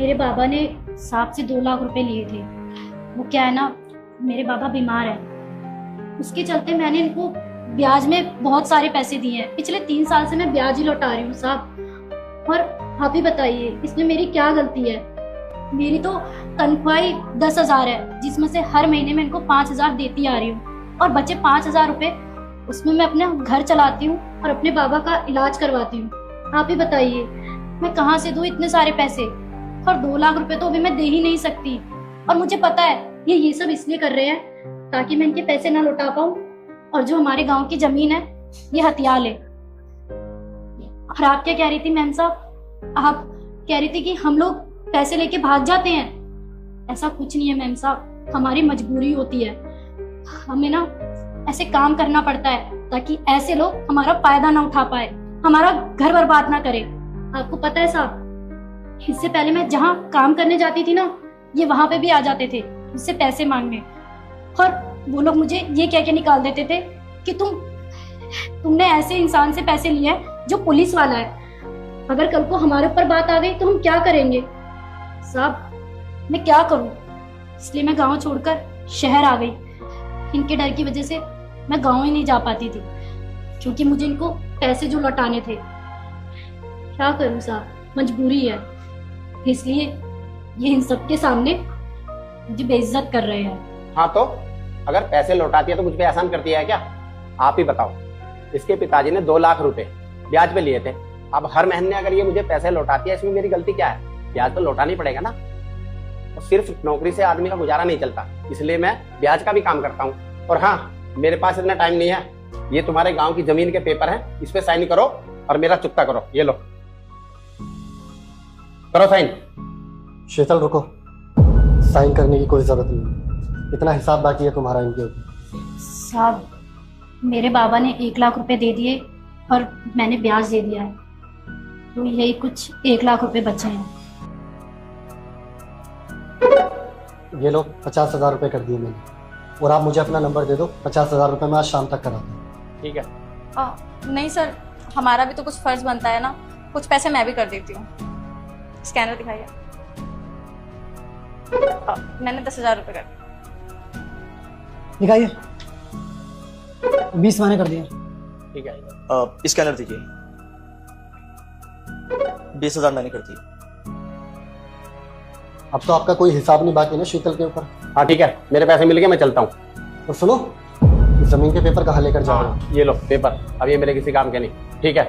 मेरे बाबा ने साहब से 2 लाख रुपए लिए थे। वो क्या है ना, मेरे बाबा बीमार है, उसके चलते मैंने इनको ब्याज में बहुत सारे पैसे दिए हैं। पिछले 3 साल से मैं ब्याज ही लौटा रही हूँ साहब। और आप ही बताइए इसमें मेरी क्या गलती है? मेरी तो तनख्वाह ही 10,000 है, जिसमें से हर महीने मैं इनको 5,000 देती आ रही हूँ, और बचे 5,000 रुपए उसमें मैं अपना घर चलाती हूँ और अपने बाबा का इलाज करवाती हूँ। आप ही बताइए मैं कहाँ से दूँ इतने सारे पैसे? और 2 लाख रुपए तो अभी मैं दे ही नहीं सकती। और मुझे पता है ये सब इसलिए कर रहे हैं ताकि मैं इनके पैसे ना लौटा पाऊँ, और जो हमारे गांव की जमीन है ये हथिया ले। और आप क्या कह रही थी मैम साहब? आप कह रही थी कि हम लोग पैसे लेके भाग जाते हैं। ऐसा कुछ नहीं है मैम साहब, हमारी मजबूरी होती है, हमें ना ऐसे काम करना पड़ता है ताकि ऐसे लोग हमारा फायदा ना उठा पाए, हमारा घर बर्बाद ना करे। आपको पता है साहब, इससे पहले मैं जहाँ काम करने जाती थी ना, ये वहां पे भी आ जाते थे मुझसे पैसे मांगने, और वो लोग मुझे ये कह के निकाल देते थे कि तुमने ऐसे इंसान से पैसे लिए हैं जो पुलिस वाला है, अगर कल को हमारे ऊपर बात आ गई तो हम क्या करेंगे? साहब मैं क्या करूं? इसलिए मैं गांव छोड़कर शहर आ गई। इनके डर की वजह से मैं गांव ही नहीं जा पाती थी, क्योंकि मुझे इनको पैसे जो लौटाने थे। क्या करूं साहब, मजबूरी है, इसलिए ये इन सबके सामने मुझे बेइज्जत कर रहे हैं। हाँ तो अगर पैसे लौटाती है तो मुझ पे एहसान करती है क्या? आप ही बताओ। इसके पिताजी ने 2 लाख रुपए ब्याज पे लिए थे। अब हर महीने अगर ये मुझे पैसे लौटाती है, इसमें मेरी गलती क्या है? ब्याज तो लौटाना ही पड़ेगा ना। और सिर्फ नौकरी से आदमी का गुजारा नहीं चलता, इसलिए मैं ब्याज का भी काम करता हूँ। और हाँ, मेरे पास इतना टाइम नहीं है। ये तुम्हारे गाँव की जमीन के पेपर हैं, इस पे साइन करो और मेरा चुकता करो। ये लो, करो साइन। शीतल रुको, साइन करने की कोई जरूरत नहीं, इतना हिसाब बाकी है तुम्हारा इनके ऊपर। साहब मेरे बाबा ने 1 लाख रुपए दे दिए और मैंने ब्याज दे दिया है, तो यही कुछ 1 लाख रुपए बचे हैं। ये लो 50,000 रुपए कर दिए मैंने, और आप मुझे अपना नंबर दे दो, 50,000 रुपए मैं आज शाम तक कराता हूँ। ठीक है। नहीं सर, हमारा भी तो कुछ फर्ज बनता है ना, कुछ पैसे मैं भी कर देती हूँ। स्कैनर दिखाइए। मैंने 10,000 रुपए कर दिखाइए। 20 मैंने कर दिया। ठीक है। स्कैनर दीजिए। 20,000 मैंने कर दी। अब तो आपका कोई हिसाब नहीं बाकी ना शीतल के ऊपर। हाँ ठीक है, मेरे पैसे मिल गए, मैं चलता हूँ। और सुनो, जमीन के पेपर कहाँ लेकर जा रहे हो? ये लो पेपर, अब ये मेरे किसी काम के नहीं। ठीक है।